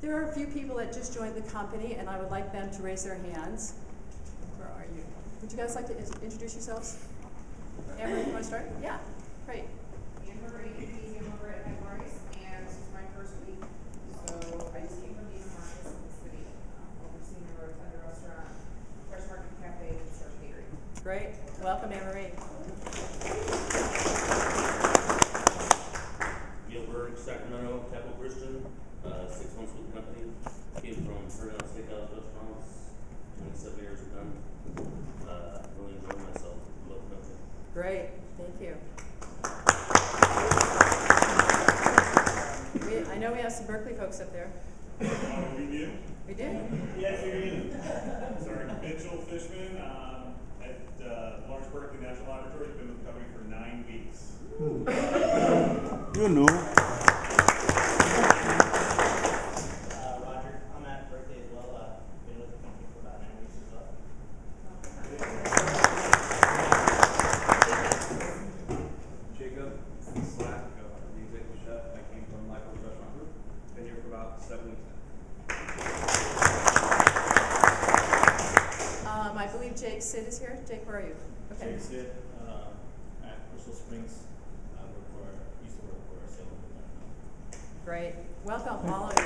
There are a few people that just joined the company, and I would like them to raise their hands. Where are you? Would you guys like to introduce yourselves? Amber, you want to start? Yeah, great. Amber, ADP, I'm over at Headwaters, and this is my first week. So I just came from these markets in the city, overseeing the Roadside Restaurant, Fresh Market Cafe, and Source Bakery. Great. Welcome, Anne-Marie. Gilbert, Sacramento, Capital Christian, 6 months with the company. Came from Ferguson Steakhouse Restaurants, 27 years with them. Really enjoyed myself. Love the company. Great. Thank you. I know we have some Berkeley folks up there. We do? We do? Yes, we do. Sorry, Mitchell Fishman at Lawrence Berkeley National Laboratory. He's been with the company for 9 weeks. You know. Roger, I'm at Berkeley as well. Been with the company for about 9 weeks as well. Jacob Slack, the executive chef. I came from Michael's Restaurant Group. Been here for about 7 weeks now. I believe Jake Sid is here. Jake, where are you? Okay. Jake Sid, at Crystal Springs. Used to work for a sales representative. Great. Welcome, all of you.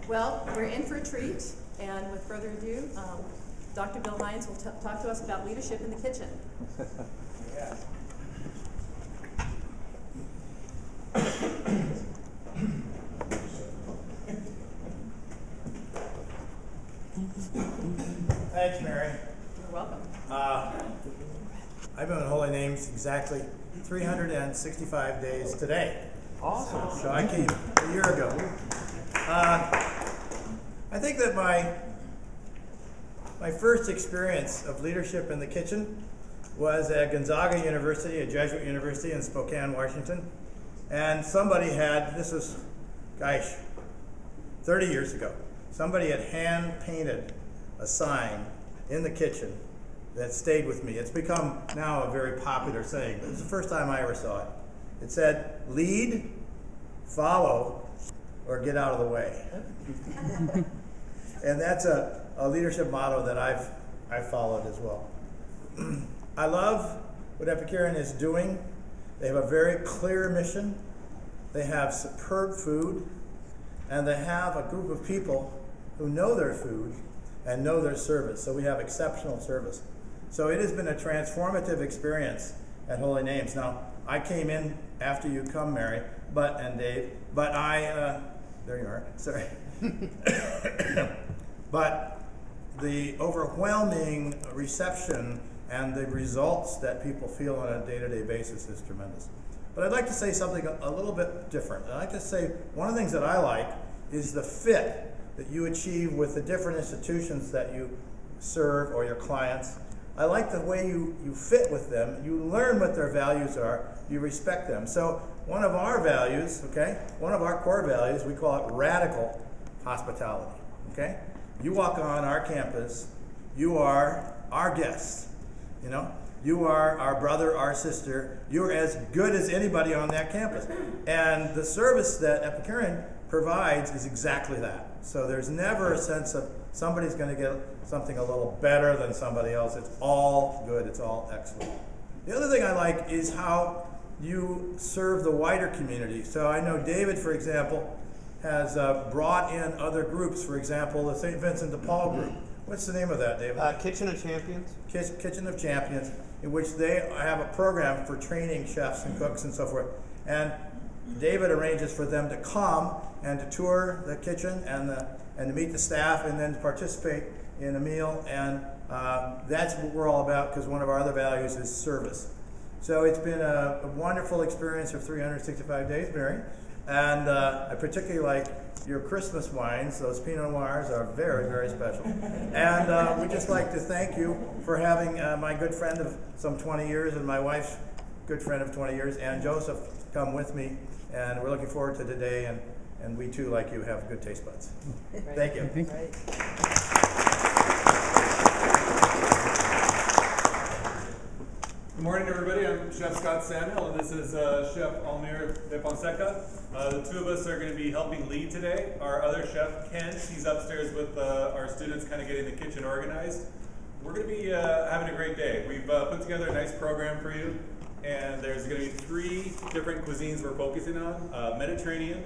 Well, we're in for a treat, and with further ado, Dr. Bill Hynes will talk to us about leadership in the kitchen. Yeah. Thanks, Mary. You're welcome. I've been on Holy Names exactly 365 days today. Awesome. So I came a year ago. I think that my first experience of leadership in the kitchen was at Gonzaga University, a Jesuit university in Spokane, Washington. And somebody had, this was, 30 years ago, somebody had hand painted a sign in the kitchen that stayed with me. It's become now a very popular saying, but it's the first time I ever saw it. It said, lead, follow, or get out of the way. And that's a leadership motto that I've followed as well. I love what Epicurean is doing. They have a very clear mission. They have superb food, and they have a group of people who know their food and know their service. So we have exceptional service. So it has been a transformative experience at Holy Names. Now, I came in after you come, Mary, and Dave, but there you are, sorry. But the overwhelming reception and the results that people feel on a day-to-day basis is tremendous. But I'd like to say something a little bit different. I'd like to say one of the things that I like is the fit that you achieve with the different institutions that you serve or your clients. I like the way you fit with them. You learn what their values are. You respect them. So one of our values, okay, one of our core values, we call it radical hospitality, okay? You walk on our campus, you are our guest, you know? You are our brother, our sister. You're as good as anybody on that campus. And the service that Epicurean provides is exactly that. So there's never a sense of somebody's going to get something a little better than somebody else. It's all good. It's all excellent. The other thing I like is how you serve the wider community. So I know David, for example, has brought in other groups. For example, the St. Vincent de Paul group. What's the name of that, David? Kitchen of Champions. Kitchen of Champions, in which they have a program for training chefs and cooks and so forth. And David arranges for them to come and to tour the kitchen and to meet the staff and then to participate in a meal. And that's what we're all about, because one of our other values is service. So it's been a wonderful experience of 365 days, Mary. And I particularly like your Christmas wines. Those Pinot Noirs are very, very special. And we'd just like to thank you for having my good friend of some 20 years and my wife's good friend of 20 years, and Joseph, come with me. And we're looking forward to today, and we too, like you, have good taste buds. Thank you. Right. Good morning, everybody. I'm Chef Scott Samuel, and this is Chef Almir de Fonseca. The two of us are going to be helping lead today. Our other chef, Ken, he's upstairs with our students kind of getting the kitchen organized. We're going to be having a great day. We've put together a nice program for you, and there's going to be 3 different cuisines we're focusing on. Mediterranean,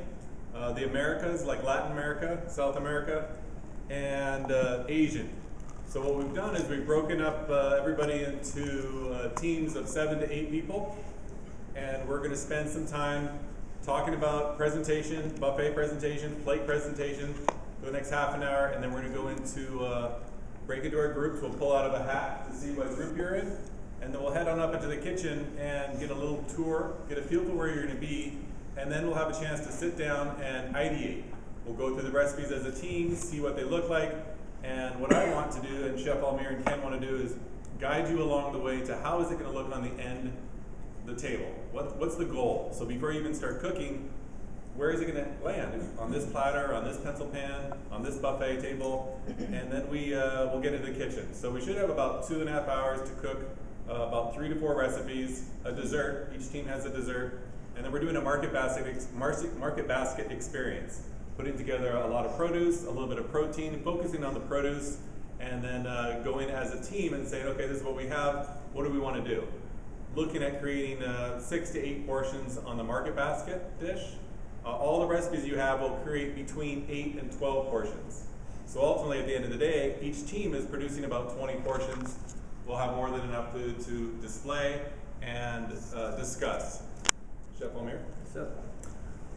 the Americas, like Latin America, South America, and Asian. So what we've done is we've broken up everybody into teams of 7 to 8 people, and we're going to spend some time talking about presentation, buffet presentation, plate presentation for the next half an hour, and then we're going to go into break into our groups. We'll pull out of a hat to see what group you're in, and then we'll head on up into the kitchen and get a little tour, get a feel for where you're going to be, and then we'll have a chance to sit down and ideate. We'll go through the recipes as a team, see what they look like. And what I want to do, and Chef Almir and Ken want to do, is guide you along the way to how is it going to look on the end of the table. What's the goal? So before you even start cooking, where is it going to land? On this platter, on this pencil pan, on this buffet table, and then we'll get into the kitchen. So we should have about 2.5 hours to cook about 3 to 4 recipes, a dessert. Each team has a dessert, and then we're doing a market basket experience. Putting together a lot of produce, a little bit of protein, focusing on the produce, and then going as a team and saying, okay, this is what we have, what do we want to do? Looking at creating 6 to 8 portions on the market basket dish. All the recipes you have will create between 8 and 12 portions. So ultimately, at the end of the day, each team is producing about 20 portions. We'll have more than enough to display and discuss. Chef Almir?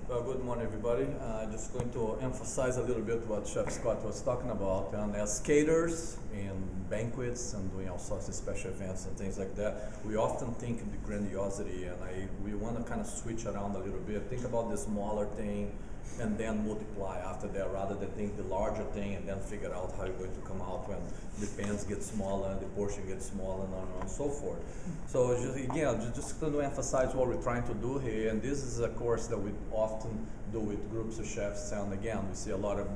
Well, good morning, everybody. Just going to emphasize a little bit what Chef Scott was talking about. And as caterers in banquets and doing all sorts of special events and things like that, we often think of the grandiosity, and we want to kind of switch around a little bit. Think about the smaller thing and then multiply after that, rather than think the larger thing and then figure out how you're going to come out when the pans get smaller and the portion gets smaller and on and so forth. So just to emphasize what we're trying to do here, and this is a course that we often do with groups of chefs, and again, we see a lot of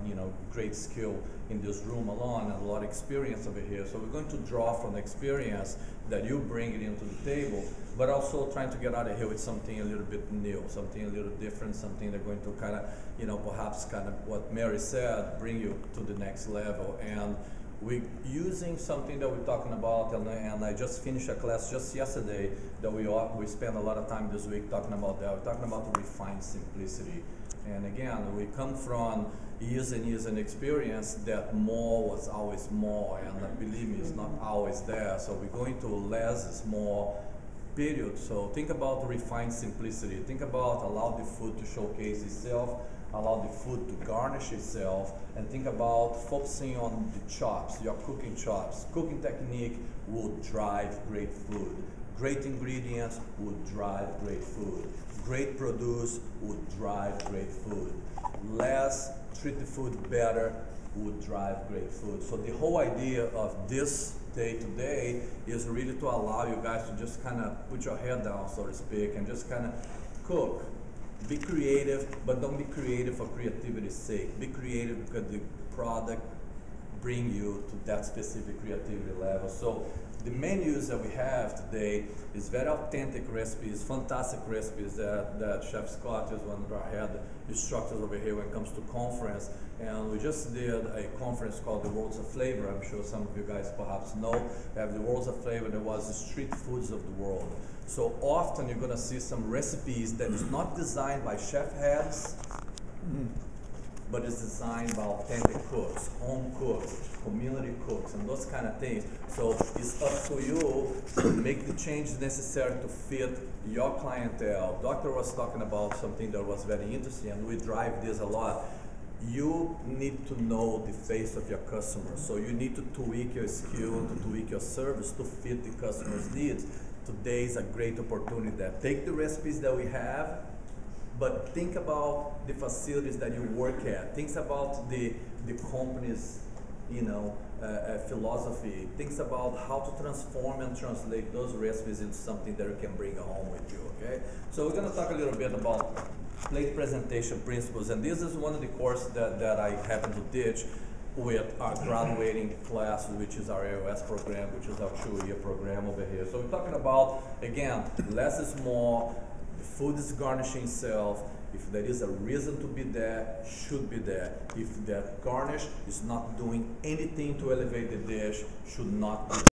great skill in this room alone and a lot of experience over here. So we're going to draw from the experience that you bring it into the table, but also trying to get out of here with something a little bit new, something a little different, something that's going to kind of, perhaps kind of what Mary said, bring you to the next level. And we're using something that we're talking about, and I just finished a class just yesterday that we spent a lot of time this week talking about that. We're talking about refined simplicity. And again, we come from years and years of experience that more was always more, and believe me, it's not always there. So we're going to less is more period. So think about refined simplicity. Think about allow the food to showcase itself, allow the food to garnish itself, and think about focusing on the chops, your cooking chops. Cooking technique will drive great food. Great ingredients will drive great food. Great produce would drive great food. Less, treat the food better, would drive great food. So the whole idea of this day today is really to allow you guys to just kind of put your head down, so to speak, and just kind of cook. Be creative, but don't be creative for creativity's sake. Be creative because the product bring you to that specific creativity level. So the menus that we have today is very authentic recipes, fantastic recipes that Chef Scott is one of our head instructors over here when it comes to conference. And we just did a conference called the Worlds of Flavor. I'm sure some of you guys perhaps know. We have the Worlds of Flavor. There was the street foods of the world. So often you're going to see some recipes that is not designed by chef heads, but it's designed by authentic cooks, home cooks, community cooks, and those kind of things. So it's up to you to make the changes necessary to fit your clientele. Doctor was talking about something that was very interesting, and we drive this a lot. You need to know the face of your customer. So you need to tweak your skill, to tweak your service to fit the customer's needs. Today is a great opportunity there. Take the recipes that we have, but think about the facilities that you work at. Think about the company's, philosophy. Think about how to transform and translate those recipes into something that you can bring home with you, okay? So we're gonna talk a little bit about plate presentation principles, and this is one of the courses that I happen to teach. with our graduating class, which is our AOS program, which is our 2-year program over here. So we're talking about, again, less is more, the food is garnishing itself. If there is a reason to be there, should be there. If that garnish is not doing anything to elevate the dish, should not be